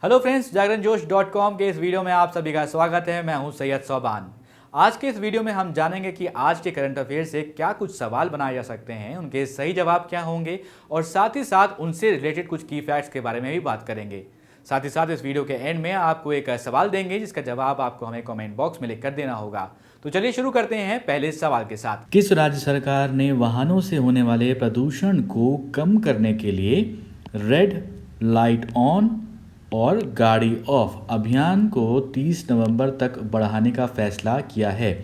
Hello friends, जागरणजोश.com के इस video में आप सभी का स्वागत है। मैं हूं सैयद सोबान। आज के इस वीडियो में हम जानेंगे कि आज के करंट अफेयर से क्या कुछ सवाल बनाए जा सकते हैं, उनके सही जवाब क्या होंगे और साथ ही साथ उनसे रिलेटेड कुछ की फैक्ट्स के बारे में भी बात करेंगे। साथ ही साथ इस वीडियो के एंड में आपको एक सवाल देंगे जिसका जवाब आपको हमें कमेंट बॉक्स में लिख कर देना होगा। तो चलिए शुरू करते हैं पहले सवाल के साथ। किस राज्य सरकार ने वाहनों से होने वाले प्रदूषण को कम करने के लिए रेड लाइट ऑन और गाड़ी ऑफ अभियान को 30 नवंबर तक बढ़ाने का फैसला किया है?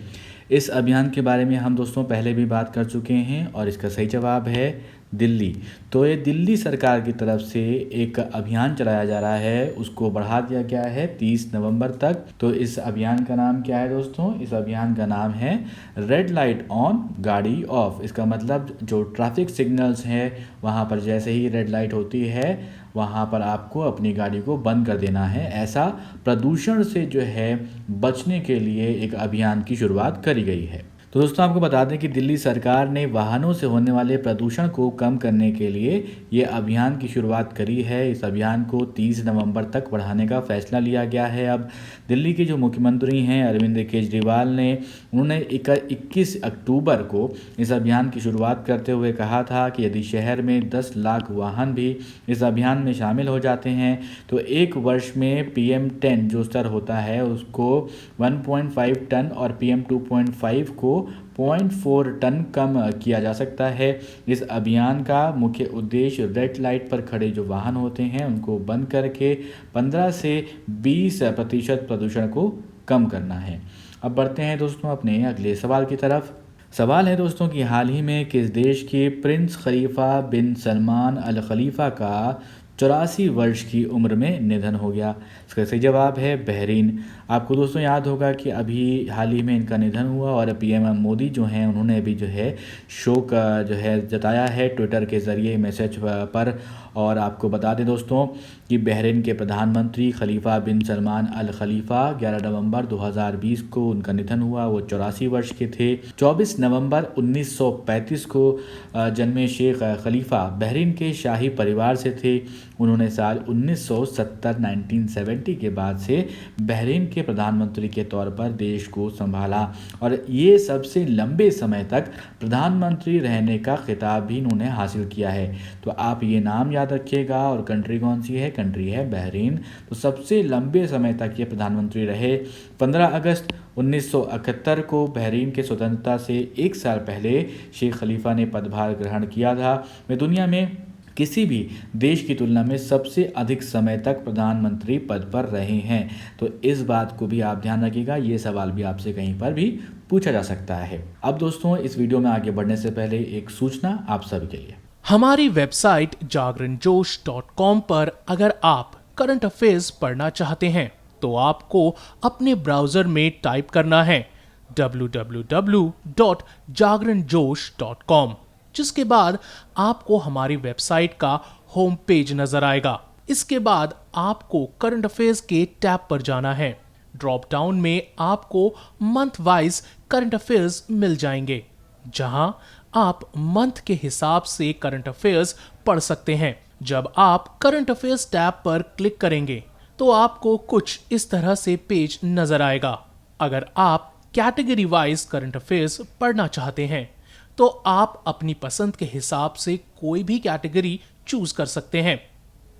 इस अभियान के बारे में हम दोस्तों पहले भी बात कर चुके हैं और इसका सही जवाब है दिल्ली। तो ये दिल्ली सरकार की तरफ से एक अभियान चलाया जा रहा है, उसको बढ़ा दिया गया है 30 नवंबर तक। तो इस अभियान का नाम क्या है दोस्तों? इस अभियान का नाम है रेड लाइट ऑन गाड़ी ऑफ। इसका मतलब जो ट्रैफिक सिग्नल्स हैं वहाँ पर जैसे ही रेड लाइट होती है वहाँ पर आपको अपनी गाड़ी को बंद कर देना है। ऐसा प्रदूषण से जो है बचने के लिए एक अभियान की शुरुआत करी गई है। तो दोस्तों आपको बता दें कि दिल्ली सरकार ने वाहनों से होने वाले प्रदूषण को कम करने के लिए ये अभियान की शुरुआत करी है। इस अभियान को 30 नवंबर तक बढ़ाने का फैसला लिया गया है। अब दिल्ली के जो मुख्यमंत्री हैं अरविंद केजरीवाल ने उन्होंने 21 अक्टूबर को इस अभियान की शुरुआत करते हुए कहा था कि यदि शहर में 10 लाख वाहन भी इस अभियान में शामिल हो जाते हैं तो एक वर्ष में PM10 जो स्तर होता है उसको 1.5 टन और PM2.5 को 0.4 टन कम किया जा सकता है। इस अभियान का मुख्य उद्देश्य रेड लाइट पर खड़े जो वाहन होते हैं उनको बंद करके 15 से 20% प्रदूषण को कम करना है। अब बढ़ते हैं दोस्तों अपने अगले सवाल की तरफ। सवाल है दोस्तों कि हाल ही में किस देश के प्रिंस खलीफा बिन सलमान अल खलीफा का 84 वर्ष की उम्र में निधन हो गया? इसका सही जवाब है बहरीन। आपको दोस्तों याद होगा कि अभी हाल ही में इनका निधन हुआ और PM मोदी जो हैं उन्होंने भी जो है शोक जो है जताया है ट्विटर के ज़रिए मैसेज पर। और आपको बता दें दोस्तों कि बहरीन के प्रधानमंत्री खलीफा बिन सलमान अल खलीफा 11 नवंबर 2020 को उनका निधन हुआ। वो 84 वर्ष के थे। 24 नवंबर 1935 को जन्मे शेख खलीफा बहरीन के शाही परिवार से थे। उन्होंने साल 1970 के बाद से बहरीन के प्रधानमंत्री के तौर पर देश को संभाला और ये सबसे लंबे समय तक प्रधानमंत्री रहने का खिताब भी इन्होंने हासिल किया है। तो आप ये नाम याद रखिएगा। और कंट्री कौन सी है? कंट्री है बहरीन। तो सबसे लंबे समय तक ये प्रधानमंत्री रहे। 15 अगस्त 1971 को बहरीन के स्वतंत्रता से एक साल पहले शेख खलीफा ने पदभार ग्रहण किया था। वे दुनिया में किसी भी देश की तुलना में सबसे अधिक समय तक प्रधानमंत्री पद पर रहे हैं। तो इस बात को भी आप ध्यान रखिएगा, ये सवाल भी आपसे कहीं पर भी पूछा जा सकता है। अब दोस्तों इस वीडियो में आगे बढ़ने से पहले एक सूचना आप सभी के लिए। हमारी वेबसाइट जागरणजोश.com पर अगर आप करंट अफेयर्स पढ़ना चाहते हैं तो आपको अपने ब्राउजर में टाइप करना है www.jagranjosh.com, जिसके बाद आपको हमारी वेबसाइट का होम पेज नजर आएगा। इसके बाद आपको करंट अफेयर्स के टैब पर जाना है। ड्रॉप डाउन में आपको मंथ वाइज करंट अफेयर्स मिल जाएंगे, जहां आप मंथ के हिसाब से करंट अफेयर्स पढ़ सकते हैं। जब आप करंट अफेयर्स टैब पर क्लिक करेंगे तो आपको कुछ इस तरह से पेज नजर आएगा। अगर आप कैटेगरी वाइज करंट अफेयर्स पढ़ना चाहते हैं तो आप अपनी पसंद के हिसाब से कोई भी कैटेगरी चूज कर सकते हैं,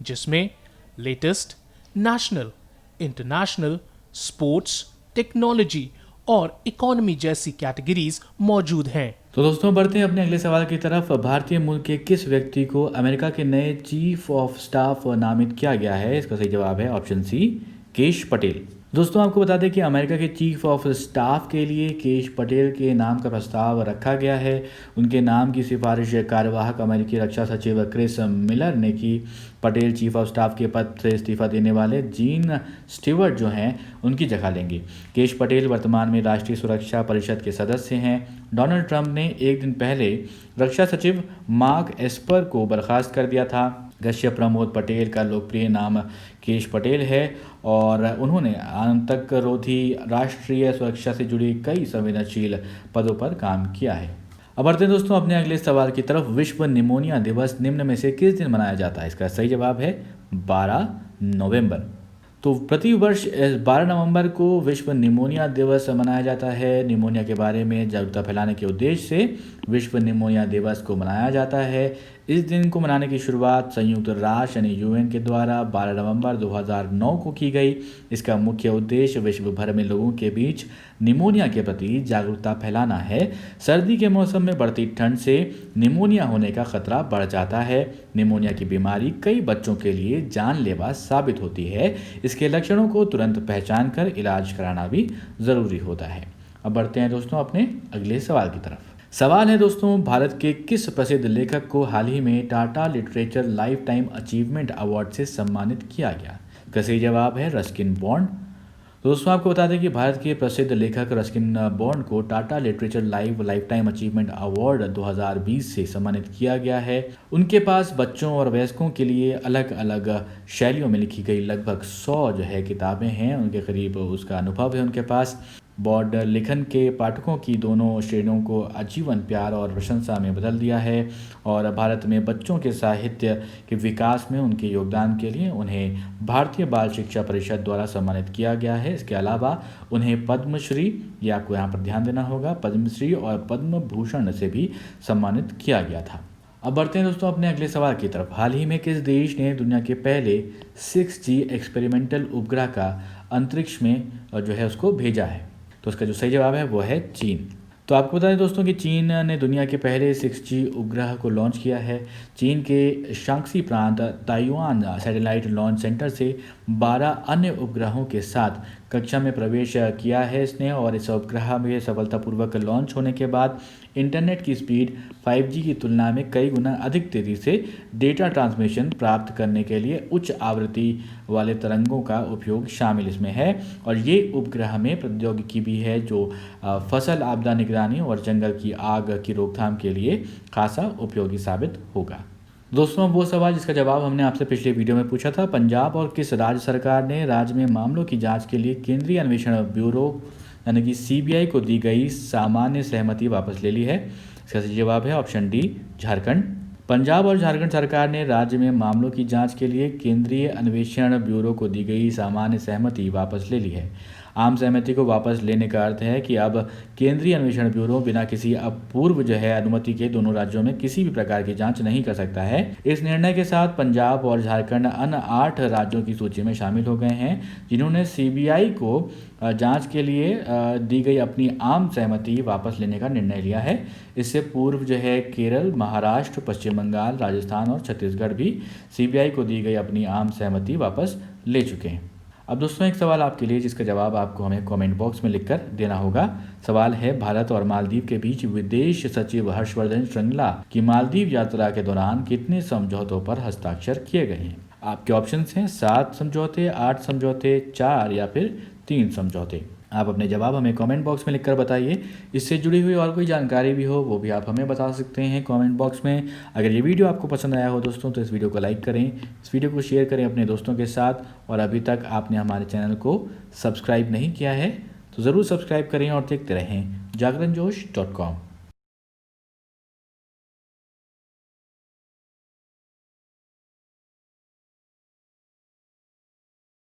जिसमें latest, national, international, sports, technology और इकोनॉमी जैसी कैटेगरीज मौजूद हैं। तो दोस्तों बढ़ते हैं अपने अगले सवाल की तरफ। भारतीय मूल के किस व्यक्ति को अमेरिका के नए चीफ ऑफ स्टाफ नामित किया गया है? इसका सही जवाब है ऑप्शन सी, केश पटेल। दोस्तों आपको बता दें कि अमेरिका के चीफ ऑफ स्टाफ के लिए केश पटेल के नाम का प्रस्ताव रखा गया है। उनके नाम की सिफारिश कार्यवाहक अमेरिकी रक्षा सचिव क्रिस मिलर ने की। पटेल चीफ ऑफ स्टाफ के पद से इस्तीफा देने वाले जीन स्टीवर्ट जो हैं उनकी जगह लेंगे। केश पटेल वर्तमान में राष्ट्रीय सुरक्षा परिषद के सदस्य हैं। डोनाल्ड ट्रंप ने एक दिन पहले रक्षा सचिव मार्क एस्पर को बर्खास्त कर दिया था। गश्य प्रमोद पटेल का लोकप्रिय नाम केश पटेल है और उन्होंने आतंकरोधी राष्ट्रीय सुरक्षा से जुड़ी कई संवेदनशील पदों पर काम किया है। अब बढ़ते हैं दोस्तों अपने अगले सवाल की तरफ। विश्व निमोनिया दिवस निम्न में से किस दिन मनाया जाता है? इसका सही जवाब है 12 नवंबर। तो प्रतिवर्ष 12 नवंबर को विश्व निमोनिया दिवस मनाया जाता है। निमोनिया के बारे में जागरूकता फैलाने के उद्देश्य से विश्व निमोनिया दिवस को मनाया जाता है। इस दिन को मनाने की शुरुआत संयुक्त राष्ट्र यानी यूएन के द्वारा 12 नवंबर 2009 को की गई। इसका मुख्य उद्देश्य विश्व भर में लोगों के बीच निमोनिया के प्रति जागरूकता फैलाना है। सर्दी के मौसम में बढ़ती ठंड से निमोनिया होने का खतरा बढ़ जाता है। निमोनिया की बीमारी कई बच्चों के लिए जानलेवा साबित होती है। इसके लक्षणों को तुरंत पहचान कर इलाज कराना भी ज़रूरी होता है। अब बढ़ते हैं दोस्तों अपने अगले सवाल की तरफ। सवाल है दोस्तों, भारत के किस प्रसिद्ध लेखक को हाल ही में Tata literature life time achievement award से सम्मानित किया गया? इसका सही जवाब है रस्किन बॉन्ड। दोस्तों आपको बता दें कि भारत के प्रसिद्ध लेखक रस्किन बॉन्ड को Tata literature life time achievement award 2020 से सम्मानित किया गया है। उनके पास बच्चों और वयस्कों के लिए अलग अलग शैलियों में लिखी गई लगभग 100 किताबें हैं। उनके करीब उसका अनुभव है उनके पास। बॉन्ड लेखन के पाठकों की दोनों श्रेणियों को आजीवन प्यार और प्रशंसा में बदल दिया है और भारत में बच्चों के साहित्य के विकास में उनके योगदान के लिए उन्हें भारतीय बाल शिक्षा परिषद द्वारा सम्मानित किया गया है। इसके अलावा उन्हें पद्मश्री, ये आपको यहाँ पर ध्यान देना होगा, पद्मश्री और पद्म भूषण से भी सम्मानित किया गया था। अब बढ़ते हैं दोस्तों अपने अगले सवाल की तरफ। हाल ही में किस देश ने दुनिया के पहले 6G एक्सपेरिमेंटल उपग्रह का अंतरिक्ष में उसको भेजा है? तो उसका जो सही जवाब है वो है चीन। तो आपको बता दें दोस्तों कि चीन ने दुनिया के पहले 6G उपग्रह को लॉन्च किया है। चीन के शांक्सी प्रांत ताइवान सैटेलाइट लॉन्च सेंटर से 12 अन्य उपग्रहों के साथ कक्षा में प्रवेश किया है इसने, और इस उपग्रह में सफलतापूर्वक लॉन्च होने के बाद इंटरनेट की स्पीड 5G की तुलना में कई गुना अधिक तेज़ी से डेटा ट्रांसमिशन प्राप्त करने के लिए उच्च आवृत्ति वाले तरंगों का उपयोग शामिल इसमें है। और ये उपग्रह में प्रौद्योगिकी भी है जो फसल आपदा निगरानी और जंगल की आग की रोकथाम के लिए खासा उपयोगी साबित होगा। दोस्तों वो सवाल जिसका जवाब हमने आपसे पिछले वीडियो में पूछा था, पंजाब और किस राज्य सरकार ने राज्य में मामलों की जांच के लिए केंद्रीय अन्वेषण ब्यूरो यानी कि CBI को दी गई सामान्य सहमति वापस ले ली है? इसका सही जवाब है ऑप्शन डी, झारखंड। पंजाब और झारखंड सरकार ने राज्य में मामलों की जांच के लिए केंद्रीय अन्वेषण ब्यूरो को दी गई सामान्य सहमति वापस ले ली है। आम सहमति को वापस लेने का अर्थ है कि अब केंद्रीय अन्वेषण ब्यूरो बिना किसी अपूर्व अनुमति के दोनों राज्यों में किसी भी प्रकार की जांच नहीं कर सकता है। इस निर्णय के साथ पंजाब और झारखंड अन्य 8 राज्यों की सूची में शामिल हो गए हैं जिन्होंने CBI को जांच के लिए दी गई अपनी आम सहमति वापस लेने का निर्णय लिया है। इससे पूर्व केरल, महाराष्ट्र, पश्चिम बंगाल, राजस्थान और छत्तीसगढ़ भी CBI को दी गई अपनी आम सहमति वापस ले चुके हैं। अब दोस्तों एक सवाल आपके लिए जिसका जवाब आपको हमें कमेंट बॉक्स में लिखकर देना होगा। सवाल है, भारत और मालदीव के बीच विदेश सचिव हर्षवर्धन श्रृंगला की मालदीव यात्रा के दौरान कितने समझौतों पर हस्ताक्षर किए गए हैं? आपके ऑप्शंस हैं 7 समझौते, 8 समझौते, 4 या फिर 3 समझौते। आप अपने जवाब हमें कमेंट बॉक्स में लिखकर बताइए। इससे जुड़ी हुई और कोई जानकारी भी हो वो भी आप हमें बता सकते हैं कमेंट बॉक्स में। अगर ये वीडियो आपको पसंद आया हो दोस्तों तो इस वीडियो को लाइक करें, इस वीडियो को शेयर करें अपने दोस्तों के साथ, और अभी तक आपने हमारे चैनल को सब्सक्राइब नहीं किया है तो ज़रूर सब्सक्राइब करें और देखते रहें जागरणजोश.com।